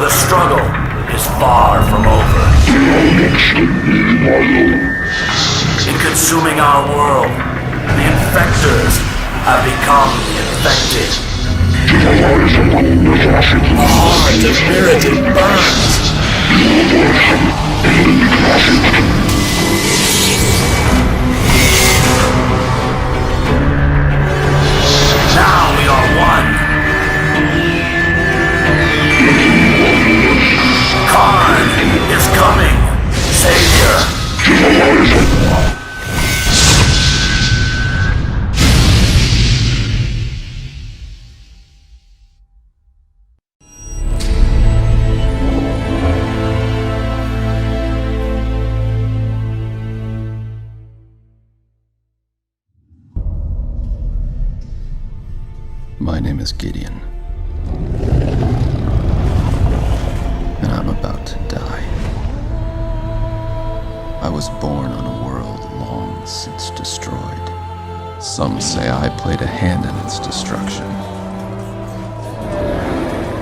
the struggle is far from over. In consuming our world, the infectors have become infected. The heart of Mirrodin burns. Now we are one. Kharn is coming, Savior. My name is Gideon, and I'm about to die. I was born on a world long since destroyed. Some say I played a hand in its destruction.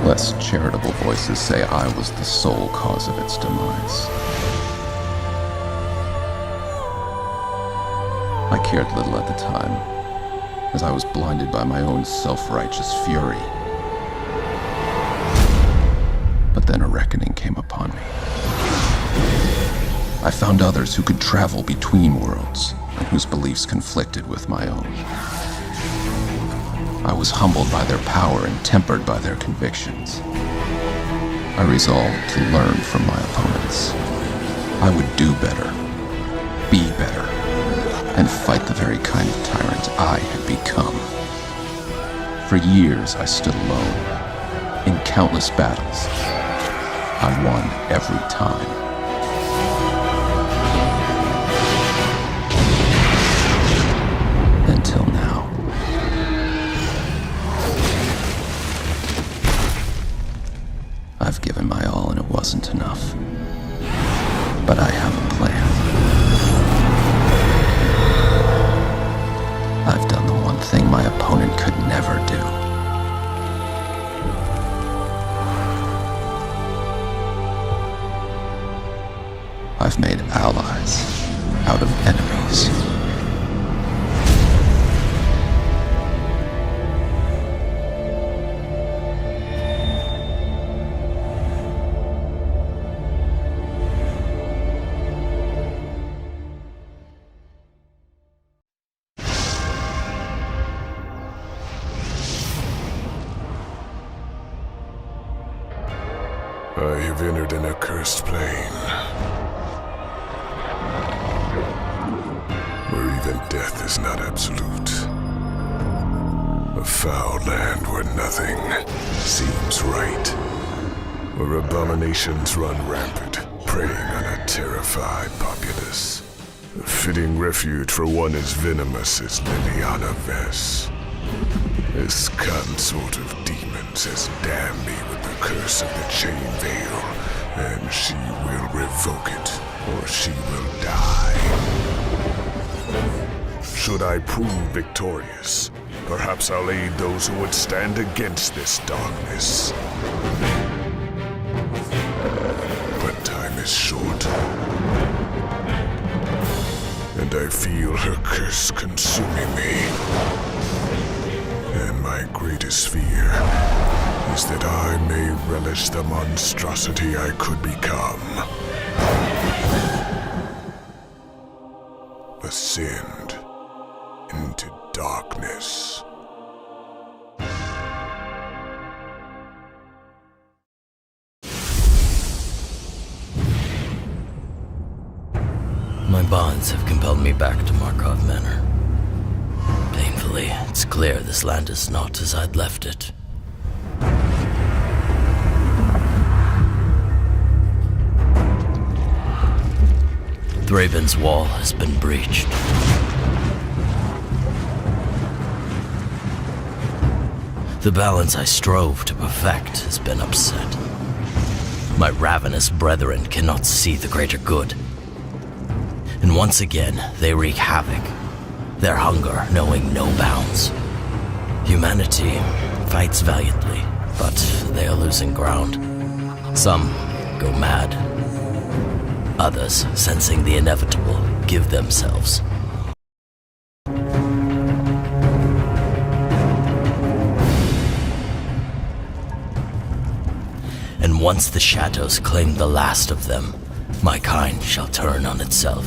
Less charitable voices say I was the sole cause of its demise. I cared little at the time, as I was blinded by my own self-righteous fury. But then a reckoning came upon me. I found others who could travel between worlds, and whose beliefs conflicted with my own. I was humbled by their power and tempered by their convictions. I resolved to learn from my opponents. I would do better, be better, and fight the very kind of tyrant I had become. For years I stood alone, in countless battles. I won every time. Until now. I've given my all and it wasn't enough. But I have a plan. I've done the one thing my opponent could never do. I've made allies out of enemies. I have entered an accursed plane, where even death is not absolute. A foul land where nothing seems right, where abominations run rampant, preying on a terrified populace. A fitting refuge for one as venomous as Liliana Vess. This consort of demons has damned me with the curse of the Chain Veil, and she will revoke it, or she will die. Should I prove victorious, perhaps I'll aid those who would stand against this darkness. But time is short, and I feel her curse consuming me. And my greatest fear is that I may relish the monstrosity I could become. Ascend into darkness. My bonds have compelled me back to Markov Manor. Painfully, it's clear this land is not as I'd left it. Thraben's wall has been breached. The balance I strove to perfect has been upset. My ravenous brethren cannot see the greater good. And once again, they wreak havoc, their hunger knowing no bounds. Humanity fights valiantly, but they are losing ground. Some go mad. Others, sensing the inevitable, give themselves. And once the shadows claim the last of them, my kind shall turn on itself.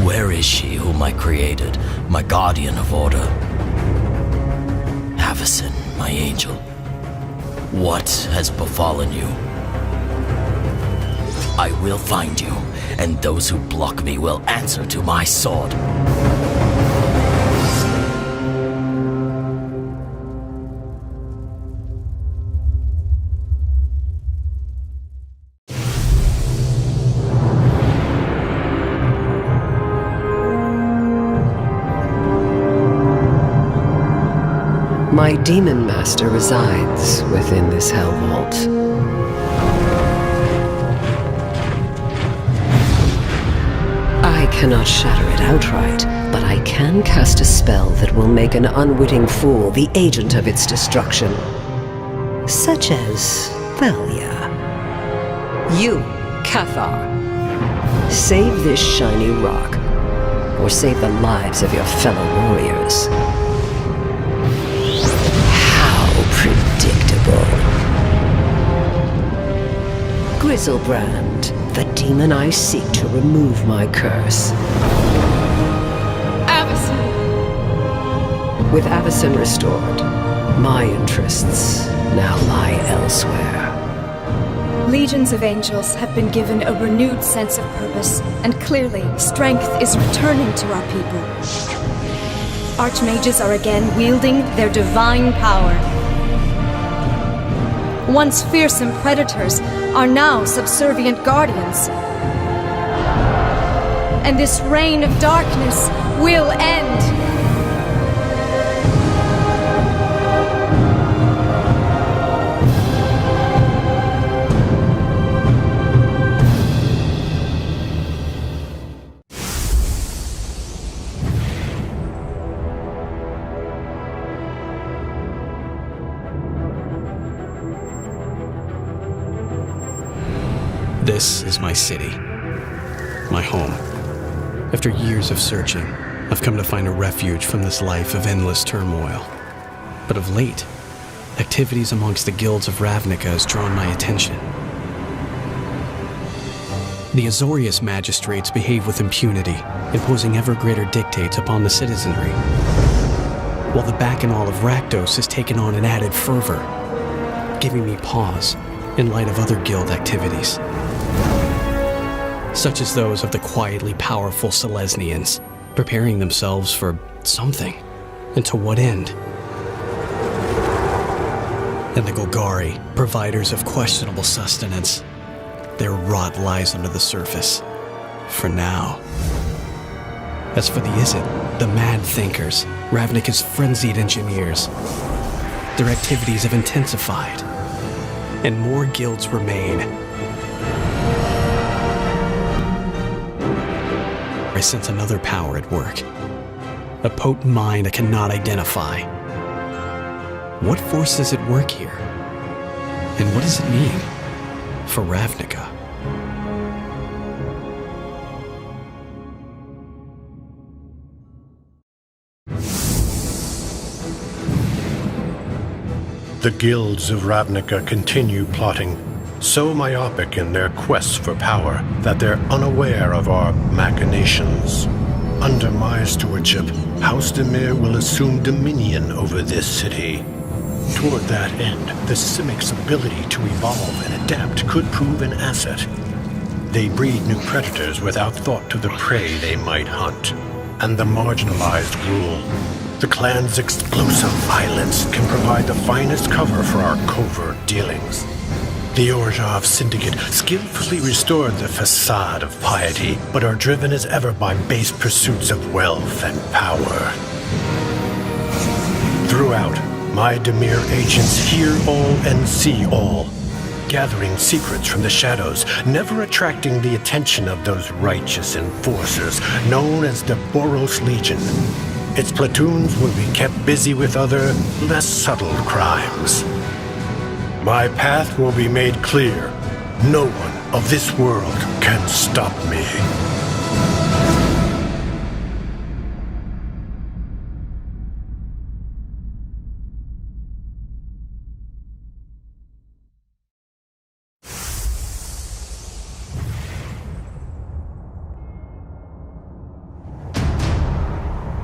Where is she whom I created, my guardian of order? Avacyn, my angel, what has befallen you? I will find you, and those who block me will answer to my sword. My demon master resides within this hell vault. I cannot shatter it outright, but I can cast a spell that will make an unwitting fool the agent of its destruction. Such as Thalia. You, Cathar. Save this shiny rock, or save the lives of your fellow warriors. Predictable. Grizzlebrand, the demon I seek to remove my curse. Avacyn! With Avacyn restored, my interests now lie elsewhere. Legions of angels have been given a renewed sense of purpose, and clearly, strength is returning to our people. Archmages are again wielding their divine power. Once fearsome predators are now subservient guardians. And this reign of darkness will end. This is my city, my home. After years of searching, I've come to find a refuge from this life of endless turmoil. But of late, activities amongst the guilds of Ravnica has drawn my attention. The Azorius magistrates behave with impunity, imposing ever greater dictates upon the citizenry, while the Bacchanal of Rakdos has taken on an added fervor, giving me pause in light of other guild activities, such as those of the quietly powerful Selesnians, preparing themselves for something, and to what end? And the Golgari, providers of questionable sustenance. Their rot lies under the surface, for now. As for the Izzet, the mad thinkers, Ravnica's frenzied engineers, their activities have intensified, and more guilds remain. I sense another power at work. A potent mind I cannot identify. What force is at work here? And what does it mean for Ravnica? The guilds of Ravnica continue plotting, so myopic in their quests for power that they're unaware of our machinations. Under my stewardship, House Dimir will assume dominion over this city. Toward that end, the Simics' ability to evolve and adapt could prove an asset. They breed new predators without thought to the prey they might hunt. And the marginalized rule. The clan's explosive violence can provide the finest cover for our covert dealings. The Orzhov Syndicate skillfully restored the facade of piety, but are driven as ever by base pursuits of wealth and power. Throughout, my Dimir agents hear all and see all, gathering secrets from the shadows, never attracting the attention of those righteous enforcers known as the Boros Legion. Its platoons will be kept busy with other, less subtle crimes. My path will be made clear. No one of this world can stop me.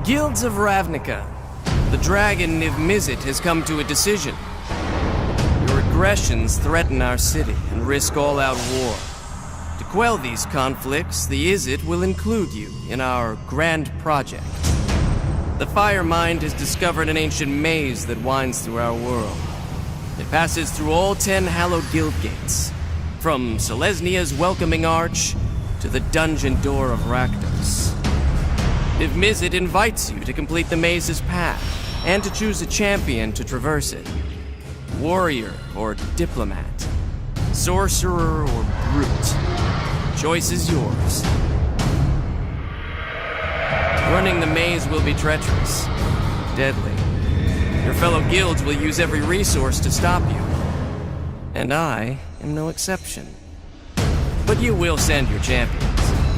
Guilds of Ravnica. The dragon Niv Mizzet has come to a decision. Your aggressions threaten our city and risk all-out war. To quell these conflicts, the Izzet will include you in our grand project. The Firemind has discovered an ancient maze that winds through our world. It passes through all 10 hallowed guild gates, from Selesnia's welcoming arch to the dungeon door of Rakdos. Niv Mizzet invites you to complete the maze's path, and to choose a champion to traverse it. Warrior or diplomat, sorcerer or brute. Choice is yours. Running the maze will be treacherous, deadly. Your fellow guilds will use every resource to stop you. And I am no exception. But you will send your champions,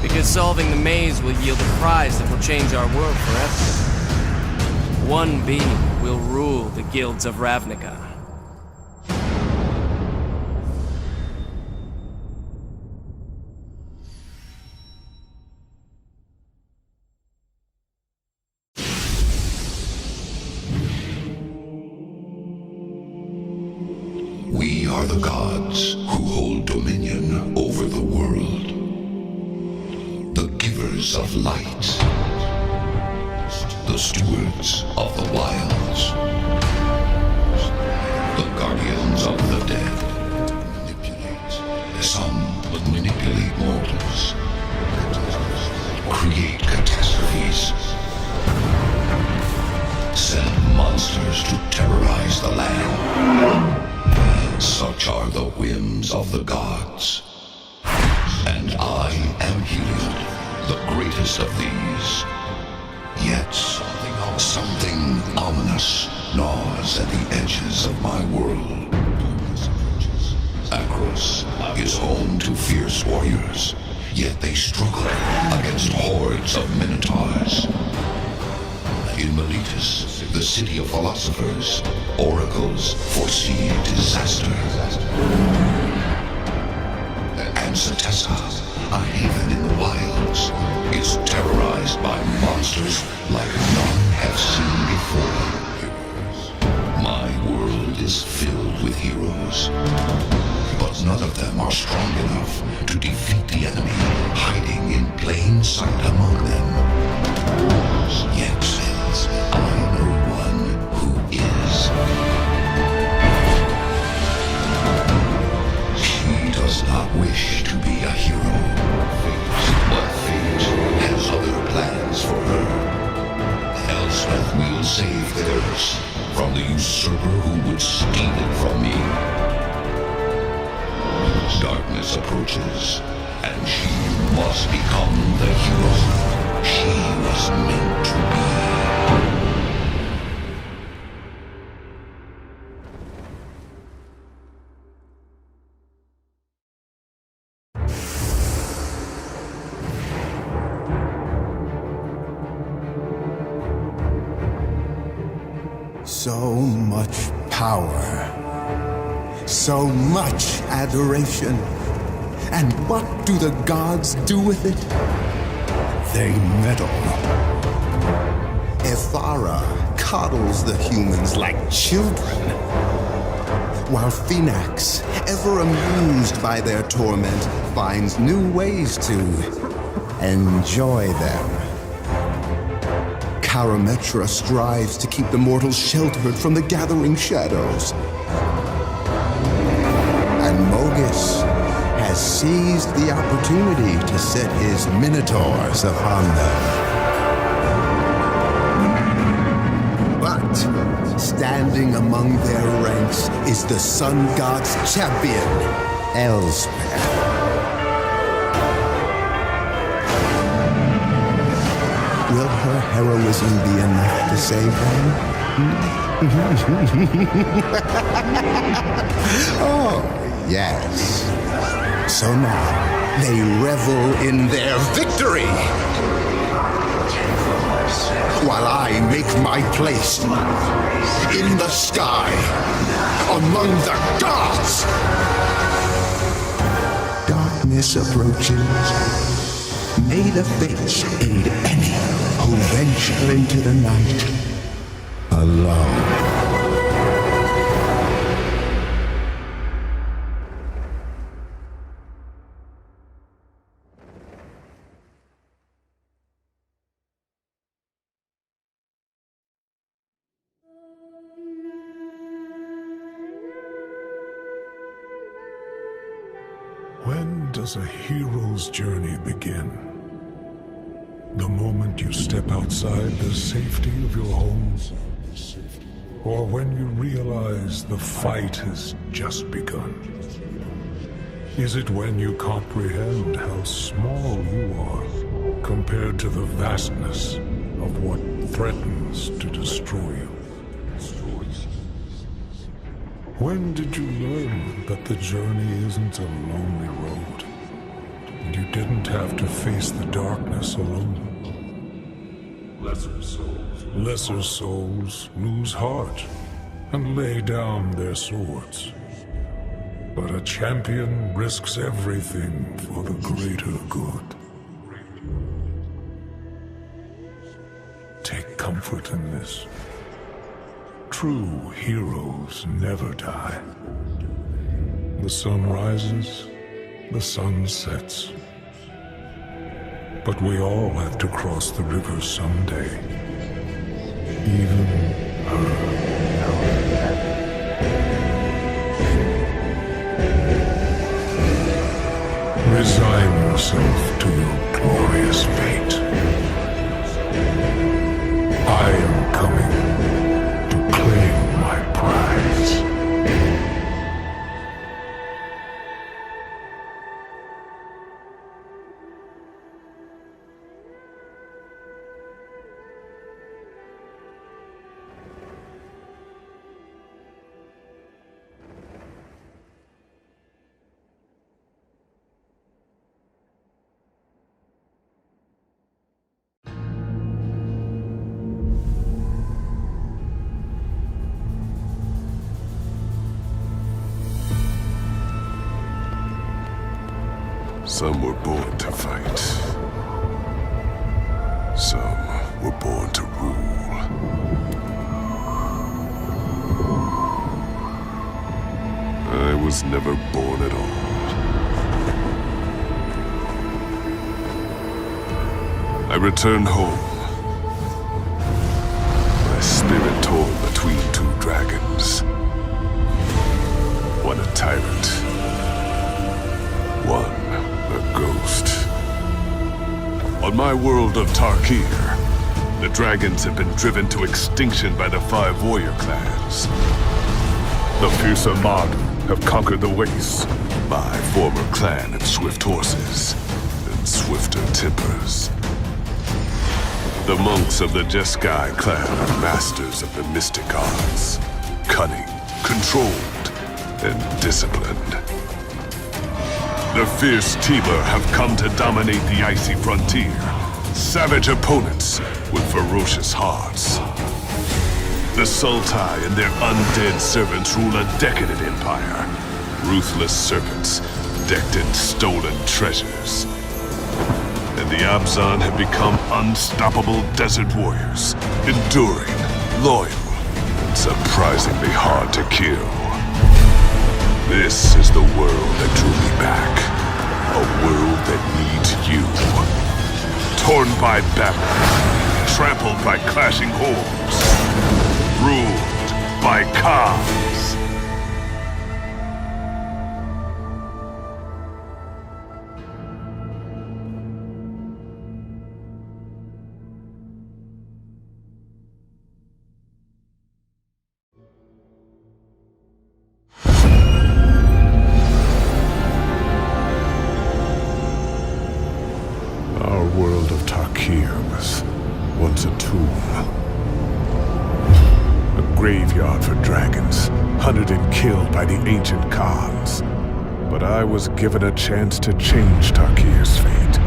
because solving the maze will yield a prize that will change our world forever. One being will rule the Guilds of Ravnica. We are the gods who hold dominion over the world. The givers of light. The stewards of the wilds. The guardians of the dead. Some would manipulate mortals. Create catastrophes. Send monsters to terrorize the land. Such are the whims of the gods. And I am Heliod, the greatest of these. Yet something ominous gnaws at the edges of my world. Akros is home to fierce warriors, yet they struggle against hordes of minotaurs. In Meletus, the city of philosophers, oracles foresee disaster. And Setessa, a haven in the wilds, is terrorized by monsters like none have seen before. My world is filled with heroes, but none of them are strong enough to defeat the enemy hiding in plain sight among them. Yet, I know one who is. She does not wish to be a hero, but fate has other plans for her. Elspeth will save theirs from the usurper who would steal it from me. Darkness approaches, and she must become the hero she was meant to be. So much power, so much adoration. And what do the gods do with it? They meddle. Ithara coddles the humans like children, while Phoenix, ever amused by their torment, finds new ways to enjoy them. Karametra strives to keep the mortals sheltered from the gathering shadows. And Mogis has seized the opportunity to set his minotaurs upon them. But standing among their ranks is the Sun God's champion, Elspeth. Will her heroism be enough to save them? Oh, yes. So now they revel in their victory, while I make my place in the sky among the gods. Darkness approaches. May the fates aid any who venture into the night alone. When does a hero's journey begin? The moment you step outside the safety of your home? Or when you realize the fight has just begun? Is it when you comprehend how small you are compared to the vastness of what threatens to destroy you? When did you learn that the journey isn't a lonely road, and you didn't have to face the darkness alone? Lesser souls lose heart and lay down their swords. But a champion risks everything for the greater good. Take comfort in this. True heroes never die. The sun rises, the sun sets. But we all have to cross the river someday. Even her. Resign yourself to your glorious fate. I am coming to claim my prize. Some were born to fight. Some were born to rule. I was never born at all. I returned home. My spirit torn between two dragons. One a tyrant. One a ghost. On my world of Tarkir, the dragons have been driven to extinction by the 5 warrior clans. The fierce Armada have conquered the wastes. My former clan had swift horses and swifter tempers. The monks of the Jeskai clan are masters of the mystic arts, cunning, controlled, and disciplined. The fierce Tiber have come to dominate the icy frontier. Savage opponents with ferocious hearts. The Sultai and their undead servants rule a decadent empire. Ruthless servants decked in stolen treasures. And the Abzan have become unstoppable desert warriors. Enduring, loyal, and surprisingly hard to kill. This is the world that drew me back. A world that needs you. Torn by battle, trampled by clashing hordes, ruled by Khans. Our world of Tarkir was once a tomb. A graveyard by the ancient Khans. But I was given a chance to change Tarkir's fate.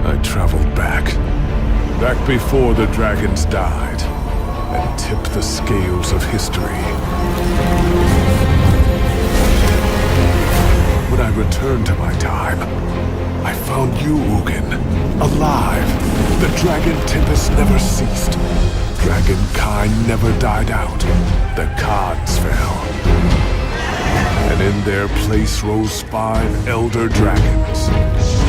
I traveled back before the dragons died, and tipped the scales of history. When I returned to my time, I found you, Ugin, alive. The dragon tempest never ceased. Dragonkind never died out. The Khans fell. And in their place rose 5 elder dragons.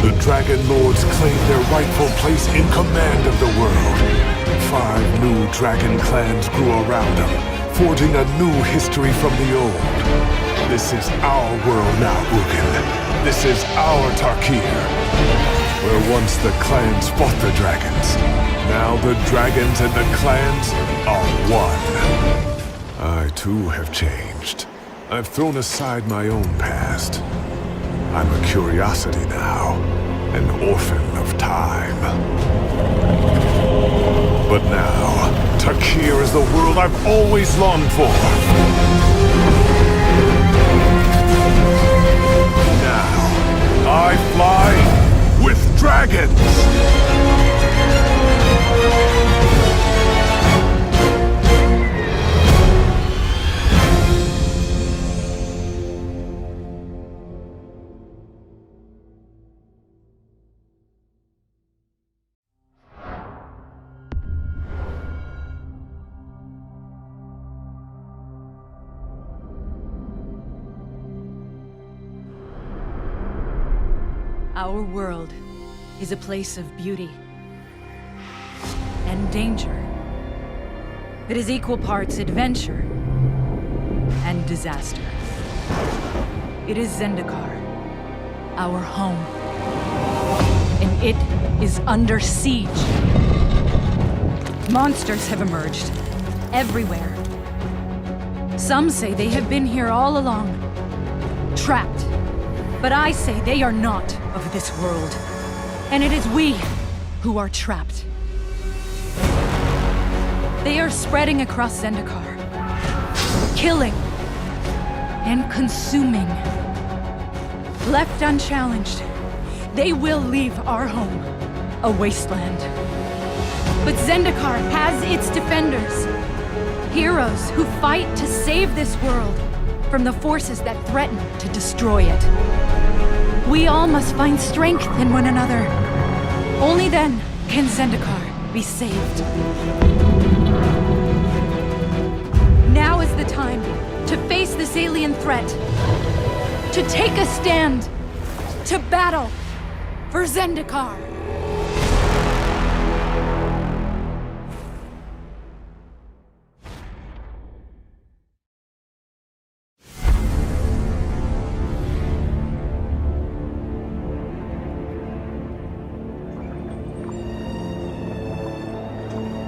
The Dragon Lords claimed their rightful place in command of the world. 5 new dragon clans grew around them, forging a new history from the old. This is our world now, Ugin. This is our Tarkir. Where once the clans fought the dragons, now the dragons and the clans are one. I too have changed. I've thrown aside my own past. I'm a curiosity now, an orphan of time. But now, Tarkir is the world I've always longed for. Now, I fly with dragons! Our world is a place of beauty and danger. It is equal parts adventure and disaster. It is Zendikar, our home, and it is under siege. Monsters have emerged everywhere. Some say they have been here all along, trapped. But I say they are not of this world, and it is we who are trapped. They are spreading across Zendikar, killing and consuming. Left unchallenged, they will leave our home a wasteland. But Zendikar has its defenders, heroes who fight to save this world from the forces that threaten to destroy it. We all must find strength in one another. Only then can Zendikar be saved. Now is the time to face this alien threat, to take a stand, to battle for Zendikar.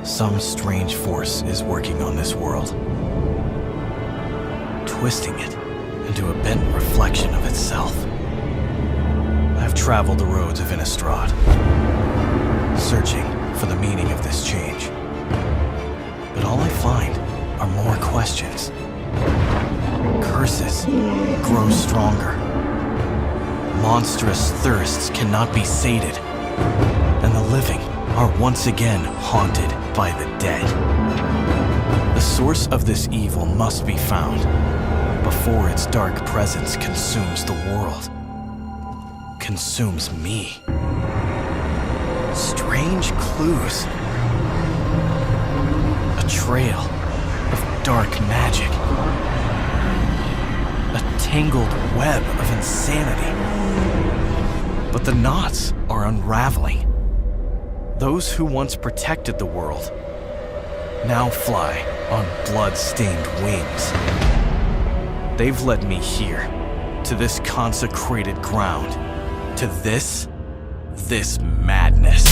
Some strange force is working on this world, twisting it into a bent reflection of itself. I've traveled the roads of Innistrad, searching for the meaning of this change. But all I find are more questions. Curses grow stronger. Monstrous thirsts cannot be sated, and the living are once again haunted by the dead. The source of this evil must be found before its dark presence consumes the world. Consumes me. Strange clues. A trail of dark magic. A tangled web of insanity. But the knots are unraveling. Those who once protected the world now fly on blood-stained wings. They've led me here, to this consecrated ground, to this madness.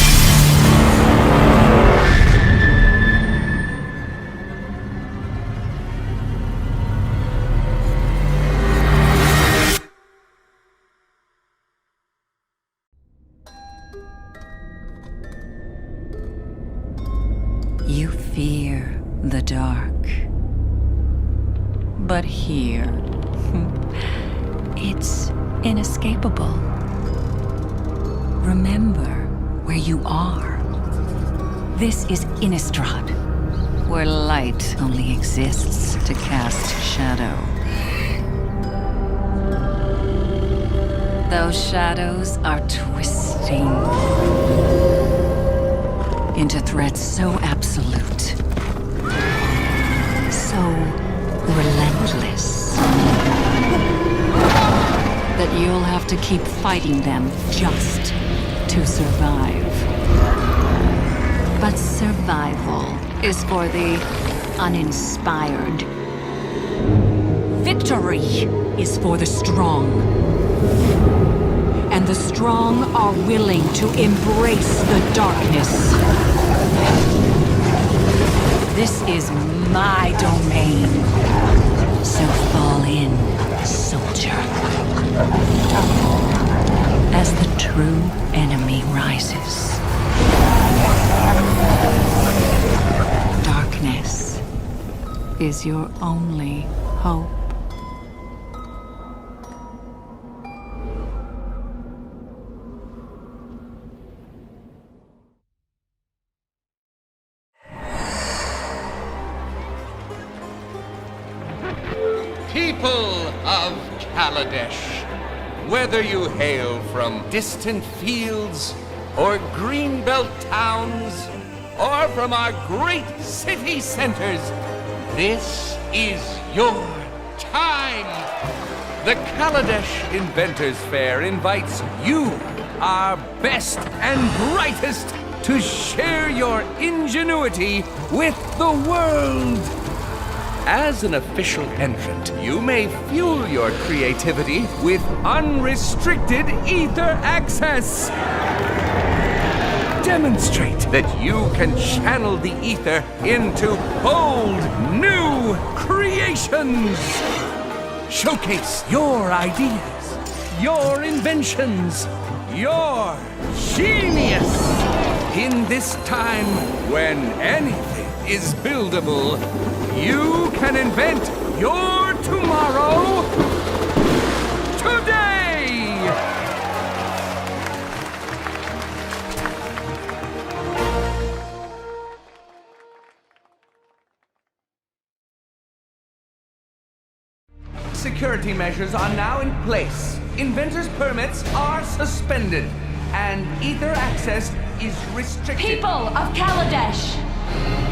You fear the dark. But here, It's inescapable. Remember where you are. This is Innistrad, where light only exists to cast shadow. Those shadows are twisting into threats so absolute, so relentless, that you'll have to keep fighting them just to survive. But survival is for the uninspired. Victory is for the strong. And the strong are willing to embrace the darkness. This is my domain. So fall in, soldier. As the true enemy rises. Darkness is your only hope. People of Kaladesh, whether you hail from distant fields or greenbelt towns or from our great city centers, this is your time. The Kaladesh Inventors Fair invites you, our best and brightest, to share your ingenuity with the world. As an official entrant, you may fuel your creativity with unrestricted ether access. Demonstrate that you can channel the ether into bold, new creations. Showcase your ideas, your inventions, your genius. In this time when anything is buildable, you can invent your tomorrow today! Security measures are now in place. Inventors' permits are suspended, and ether access is restricted. People of Kaladesh!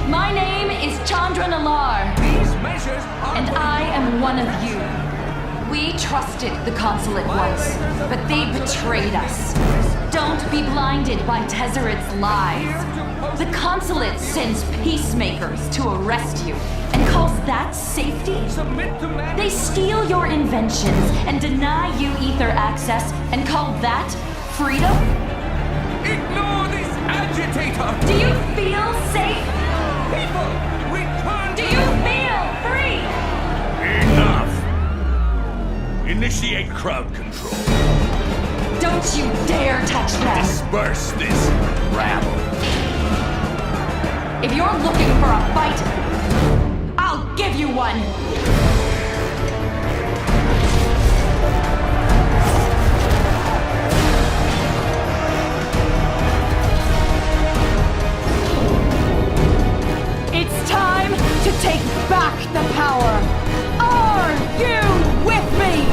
My name is Chandra Nalar. These measures are... And I am one of you. We trusted the consulate once, but they betrayed us. Don't be blinded by Tezzeret's lies. The consulate sends peacemakers to arrest you and calls that safety? They steal your inventions and deny you ether access and call that freedom? Ignore this agitator! Do you feel safe? People, return! Do you feel free? Enough! Initiate crowd control. Don't you dare touch them! Disperse this rabble. If you're looking for a fight, I'll give you one! It's time to take back the power! Are you with me?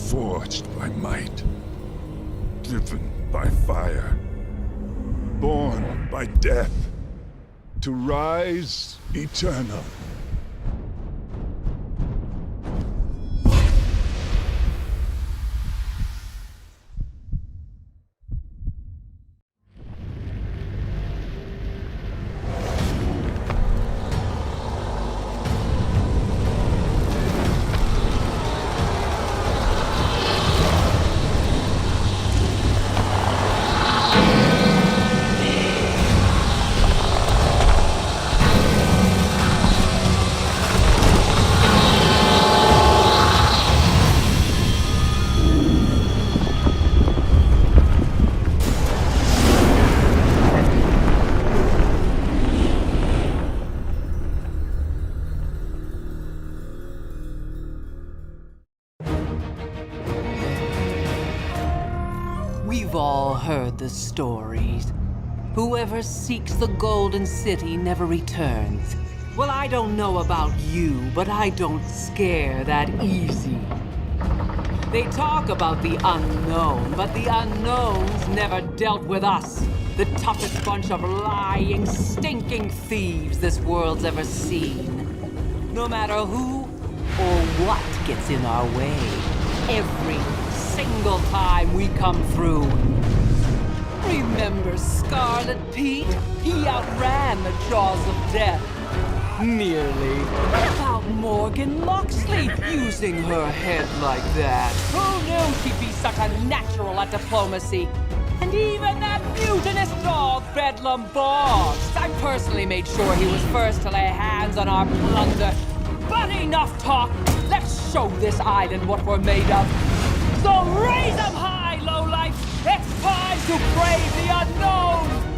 Forged by might, driven by fire, born by death, to rise eternal. We've all heard the stories. Whoever seeks the Golden City never returns. Well, I don't know about you, but I don't scare that easy. They talk about the unknown, but the unknowns never dealt with us. The toughest bunch of lying, stinking thieves this world's ever seen. No matter who or what gets in our way, every single time we come through. Remember Scarlet Pete? He outran the jaws of death. Nearly. What about Morgan Locksley using her head like that? Who knew she'd be such a natural at diplomacy? And even that mutinous dog, Bedlam Boggs. I personally made sure he was first to lay hands on our plunder. But enough talk. Let's show this island what we're made of. So raise them high, lowlife! It's time to brave the unknown!